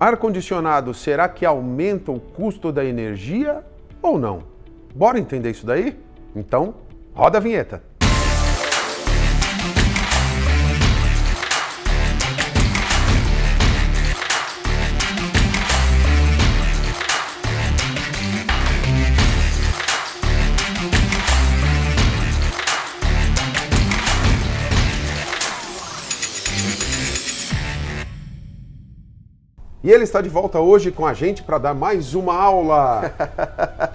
Ar-condicionado, será que aumenta o custo da energia ou não? Bora entender isso daí? Então, roda a vinheta. E ele está de volta hoje com a gente para dar mais uma aula.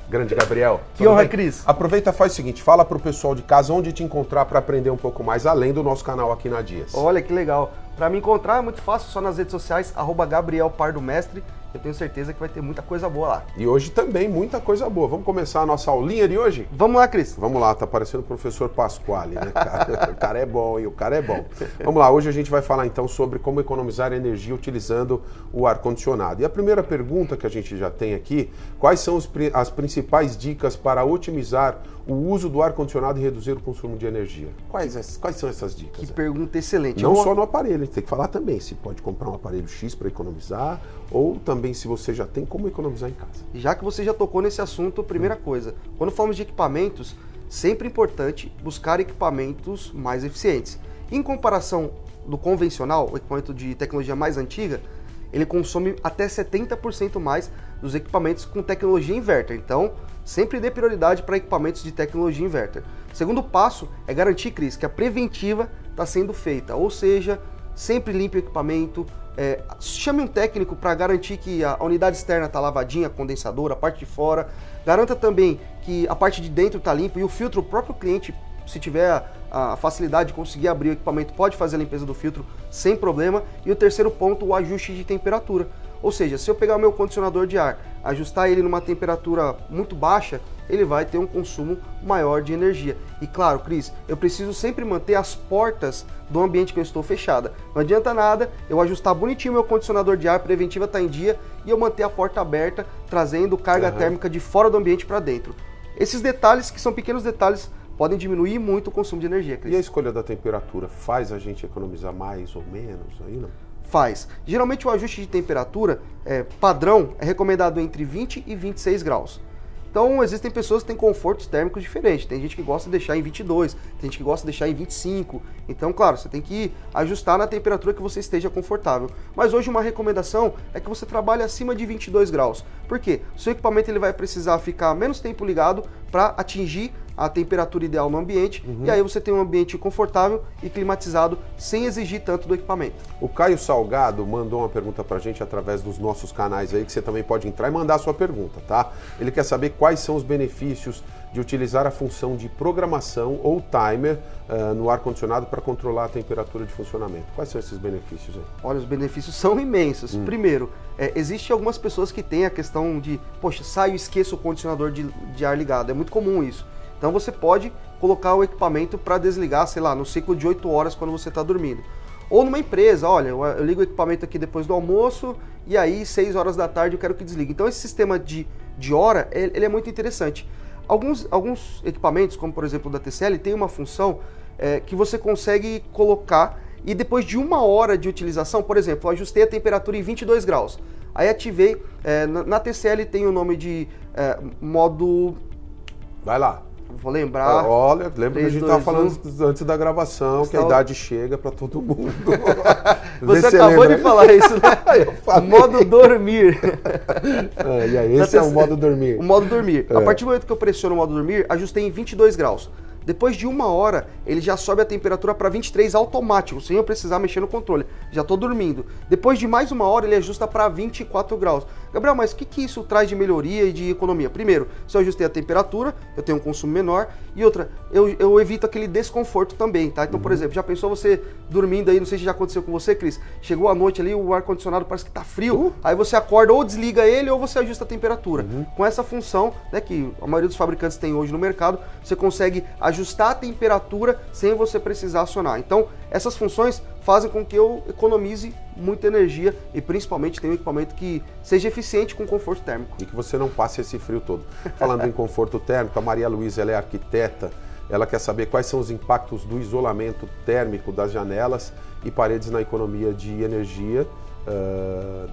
Grande Gabriel. Que honra, Cris. Aproveita e faz o seguinte, fala para o pessoal de casa onde te encontrar para aprender um pouco mais, além do nosso canal aqui na Dias. Olha que legal. Para me encontrar é muito fácil, só nas redes sociais, @GabrielPardoMestre. Eu tenho certeza que vai ter muita coisa boa lá. E hoje também muita coisa boa. Vamos começar a nossa aulinha de hoje? Vamos lá, Cris. Vamos lá, tá parecendo o professor Pasquale, né, cara? O cara é bom, hein? O cara é bom. Vamos lá, hoje a gente vai falar então sobre como economizar energia utilizando o ar-condicionado. E a primeira pergunta que a gente já tem aqui, quais são as principais dicas para otimizar o uso do ar-condicionado e reduzir o consumo de energia? Quais são essas dicas? Que pergunta excelente. Não só no aparelho, a gente tem que falar também se pode comprar um aparelho X para economizar ou também se você já tem como economizar em casa. Já que você já tocou nesse assunto, primeira coisa, quando falamos de equipamentos, sempre importante buscar equipamentos mais eficientes. Em comparação do convencional, o equipamento de tecnologia mais antiga, ele consome até 70% mais dos equipamentos com tecnologia inverter. Então, sempre dê prioridade para equipamentos de tecnologia inverter. Segundo passo é garantir, Cris, que a preventiva está sendo feita, ou seja, sempre limpe o equipamento, chame um técnico para garantir que a unidade externa está lavadinha, a condensadora, a parte de fora. Garanta também que a parte de dentro está limpa e o filtro, o próprio cliente, se tiver a facilidade de conseguir abrir o equipamento, pode fazer a limpeza do filtro sem problema. E o terceiro ponto, o ajuste de temperatura. Ou seja, se eu pegar o meu condicionador de ar, ajustar ele numa temperatura muito baixa, ele vai ter um consumo maior de energia. E claro, Cris, eu preciso sempre manter as portas do ambiente que eu estou fechada. Não adianta nada eu ajustar bonitinho meu condicionador de ar, preventiva está em dia, e eu manter a porta aberta, trazendo carga térmica de fora do ambiente para dentro. Esses detalhes, que são pequenos detalhes, podem diminuir muito o consumo de energia, Cris. E a escolha da temperatura faz a gente economizar mais ou menos aí, não? Faz. Geralmente o ajuste de temperatura padrão é recomendado entre 20 e 26 graus. Então existem pessoas que têm confortos térmicos diferentes. Tem gente que gosta de deixar em 22, tem gente que gosta de deixar em 25. Então, claro, você tem que ajustar na temperatura que você esteja confortável. Mas hoje uma recomendação é que você trabalhe acima de 22 graus. Por quê? O seu equipamento ele vai precisar ficar menos tempo ligado para atingir a temperatura ideal no ambiente, e aí você tem um ambiente confortável e climatizado sem exigir tanto do equipamento. O Caio Salgado mandou uma pergunta pra gente através dos nossos canais aí, que você também pode entrar e mandar a sua pergunta, tá? Ele quer saber quais são os benefícios de utilizar a função de programação ou timer no ar-condicionado para controlar a temperatura de funcionamento. Quais são esses benefícios aí? Olha, os benefícios são imensos. Primeiro, existem algumas pessoas que têm a questão de, poxa, saio e esqueço o condicionador de ar ligado. É muito comum isso. Então você pode colocar o equipamento para desligar, sei lá, no ciclo de 8 horas quando você está dormindo. Ou numa empresa, olha, eu ligo o equipamento aqui depois do almoço e aí 6 horas da tarde eu quero que desligue. Então esse sistema de hora, ele é muito interessante. Alguns equipamentos, como por exemplo o da TCL, tem uma função que você consegue colocar e depois de 1 hora de utilização, por exemplo, eu ajustei a temperatura em 22 graus. Aí ativei, na TCL tem o nome de modo... Vai lá. Vou lembrar. Olha, lembra que a gente estava falando antes da gravação, que a idade chega para todo mundo. Você acabou de falar isso, né? Modo dormir. E aí, esse é o modo dormir. O modo dormir. A partir do momento que eu pressiono o modo dormir, ajustei em 22 graus. Depois de 1 hora, ele já sobe a temperatura para 23 automático, sem eu precisar mexer no controle. Já estou dormindo. Depois de mais 1 hora, ele ajusta para 24 graus. Gabriel, mas o que isso traz de melhoria e de economia? Primeiro, se eu ajustei a temperatura, eu tenho um consumo menor. E outra, eu evito aquele desconforto também, tá? Então, por exemplo, já pensou você dormindo aí, não sei se já aconteceu com você, Cris, chegou a noite ali, o ar-condicionado parece que tá frio, aí você acorda ou desliga ele ou você ajusta a temperatura. Com essa função, né, que a maioria dos fabricantes tem hoje no mercado, você consegue ajustar a temperatura sem você precisar acionar. Então, essas funções fazem com que eu economize muita energia e principalmente tenha um equipamento que seja eficiente com conforto térmico. E que você não passe esse frio todo. Falando em conforto térmico, a Maria Luísa, ela é arquiteta, ela quer saber quais são os impactos do isolamento térmico das janelas e paredes na economia de energia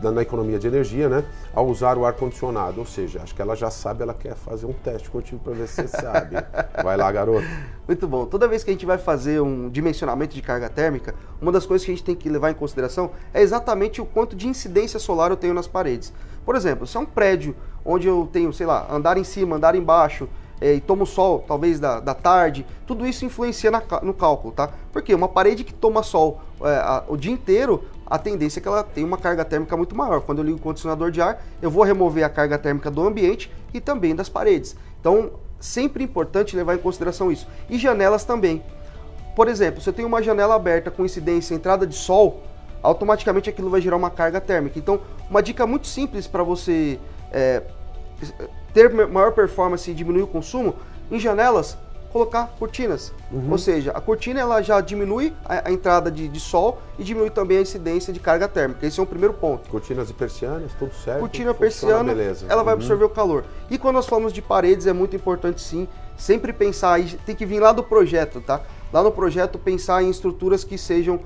na economia de energia, né, ao usar o ar-condicionado. Ou seja, acho que ela já sabe, ela quer fazer um teste contigo para ver se você sabe. Vai lá, garoto. Muito bom. Toda vez que a gente vai fazer um dimensionamento de carga térmica, uma das coisas que a gente tem que levar em consideração é exatamente o quanto de incidência solar eu tenho nas paredes. Por exemplo, se é um prédio onde eu tenho, sei lá, andar em cima, andar embaixo, e tomo sol, talvez da tarde, tudo isso influencia no cálculo, tá? Porque uma parede que toma sol o dia inteiro, a tendência é que ela tenha uma carga térmica muito maior. Quando eu ligo o condicionador de ar, eu vou remover a carga térmica do ambiente e também das paredes. Então, sempre importante levar em consideração isso. E janelas também. Por exemplo, se eu tenho uma janela aberta com incidência entrada de sol, automaticamente aquilo vai gerar uma carga térmica. Então, uma dica muito simples para você ter maior performance e diminuir o consumo, em janelas, colocar cortinas. Ou seja, a cortina ela já diminui a entrada de sol e diminui também a incidência de carga térmica. Esse é o primeiro ponto. Cortinas e persianas, tudo certo. Cortina persiana, beleza. Ela vai absorver o calor. E quando nós falamos de paredes, é muito importante sim, sempre pensar, tem que vir lá do projeto, tá? Lá no projeto, pensar em estruturas que sejam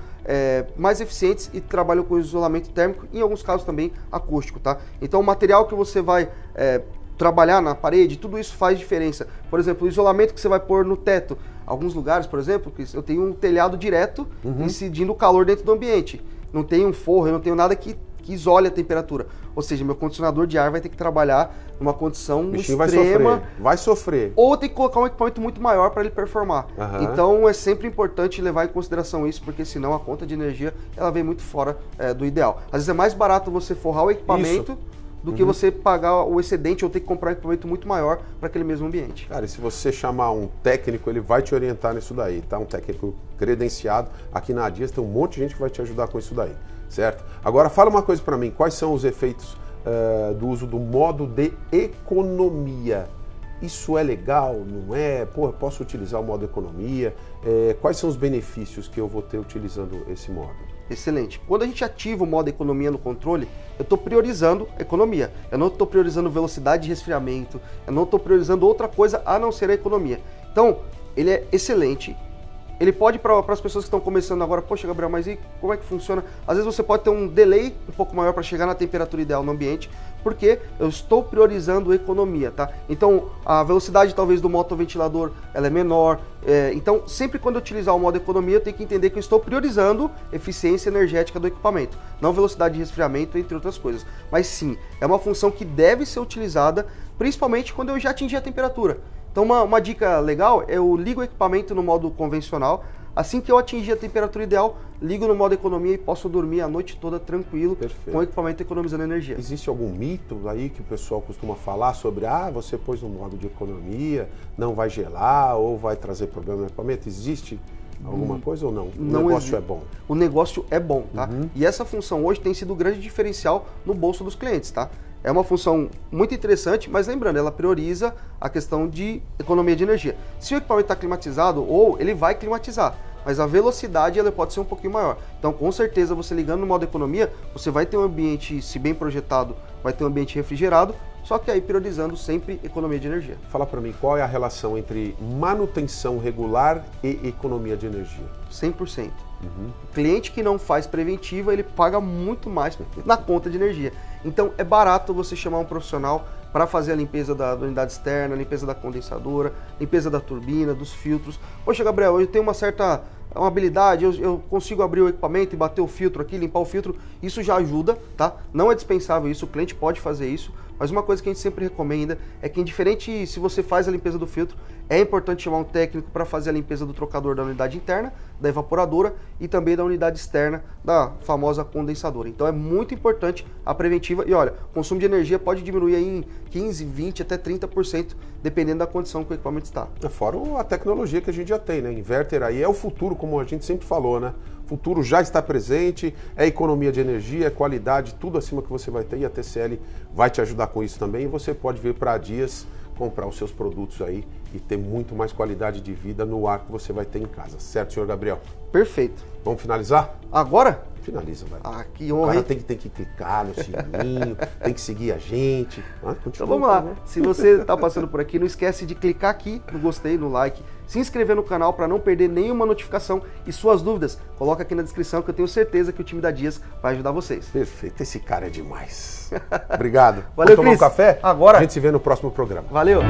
mais eficientes e trabalham com isolamento térmico, em alguns casos também acústico, tá? Então o material que você vai trabalhar na parede, tudo isso faz diferença. Por exemplo, o isolamento que você vai pôr no teto. Alguns lugares, por exemplo, que eu tenho um telhado direto incidindo o calor dentro do ambiente. Não tenho um forro, eu não tenho nada que isole a temperatura. Ou seja, meu condicionador de ar vai ter que trabalhar numa condição extrema. Vai sofrer. Ou tem que colocar um equipamento muito maior para ele performar. Então é sempre importante levar em consideração isso, porque senão a conta de energia ela vem muito fora do ideal. Às vezes é mais barato você forrar o equipamento do que você pagar o excedente ou ter que comprar um equipamento muito maior para aquele mesmo ambiente. Cara, e se você chamar um técnico, ele vai te orientar nisso daí, tá? Um técnico credenciado. Aqui na Dias tem um monte de gente que vai te ajudar com isso daí, certo? Agora, fala uma coisa para mim, quais são os efeitos do uso do modo de economia? Isso é legal, não é? Pô, eu posso utilizar o modo economia? Quais são os benefícios que eu vou ter utilizando esse modo? Excelente. Quando a gente ativa o modo economia no controle, eu estou priorizando economia. Eu não estou priorizando velocidade de resfriamento, eu não estou priorizando outra coisa a não ser a economia. Então, ele é excelente. Ele pode, para as pessoas que estão começando agora, poxa, Gabriel, mas e como é que funciona? Às vezes você pode ter um delay um pouco maior para chegar na temperatura ideal no ambiente, porque eu estou priorizando economia, tá? Então, a velocidade talvez do motoventilador ela é menor. Então, sempre quando eu utilizar o modo economia, eu tenho que entender que eu estou priorizando eficiência energética do equipamento, não velocidade de resfriamento, entre outras coisas. Mas sim, é uma função que deve ser utilizada, principalmente quando eu já atingir a temperatura. Então uma dica legal é eu ligo o equipamento no modo convencional, assim que eu atingir a temperatura ideal, ligo no modo economia e posso dormir a noite toda tranquilo. Perfeito. Com o equipamento economizando energia. Existe algum mito aí que o pessoal costuma falar sobre, você pôs no modo de economia, não vai gelar ou vai trazer problema no equipamento? Existe alguma coisa ou não? O negócio é bom? O negócio é bom, tá? E essa função hoje tem sido o grande diferencial no bolso dos clientes, tá? É uma função muito interessante, mas lembrando, ela prioriza a questão de economia de energia. Se o equipamento está climatizado, ou ele vai climatizar, mas a velocidade ela pode ser um pouquinho maior. Então, com certeza, você ligando no modo economia, você vai ter um ambiente, se bem projetado, vai ter um ambiente refrigerado, só que aí priorizando sempre economia de energia. Fala para mim, qual é a relação entre manutenção regular e economia de energia? 100%. O cliente que não faz preventiva, ele paga muito mais na conta de energia. Então é barato você chamar um profissional para fazer a limpeza da unidade externa, a limpeza da condensadora, limpeza da turbina, dos filtros. Poxa, Gabriel, eu tenho uma habilidade, eu consigo abrir o equipamento e bater o filtro aqui, limpar o filtro, isso já ajuda, tá? Não é dispensável isso, o cliente pode fazer isso, mas uma coisa que a gente sempre recomenda é que, indiferente se você faz a limpeza do filtro, é importante chamar um técnico para fazer a limpeza do trocador da unidade interna, da evaporadora e também da unidade externa, da famosa condensadora. Então é muito importante a preventiva e olha, o consumo de energia pode diminuir aí em 15, 20 até 30%, dependendo da condição que o equipamento está. Fora a tecnologia que a gente já tem, né? Inverter aí é o futuro, como a gente sempre falou, né? O futuro já está presente, é economia de energia, é qualidade, tudo acima que você vai ter e a TCL vai te ajudar com isso também. E você pode vir para a Dias comprar os seus produtos aí e ter muito mais qualidade de vida no ar que você vai ter em casa. Certo, senhor Gabriel? Perfeito. Vamos finalizar? Agora? Finaliza, vai. Ah, que O honra, cara hein? tem que clicar no sininho, tem que seguir a gente. Então Continua, vamos lá. por favor. Se você está passando por aqui, não esquece de clicar aqui no gostei, no like, se inscrever no canal para não perder nenhuma notificação e suas dúvidas, coloca aqui na descrição que eu tenho certeza que o time da Dias vai ajudar vocês. Perfeito, esse cara é demais. Obrigado. Valeu, Vamos tomar um Cris. café? Agora. A gente se vê no próximo programa. Valeu!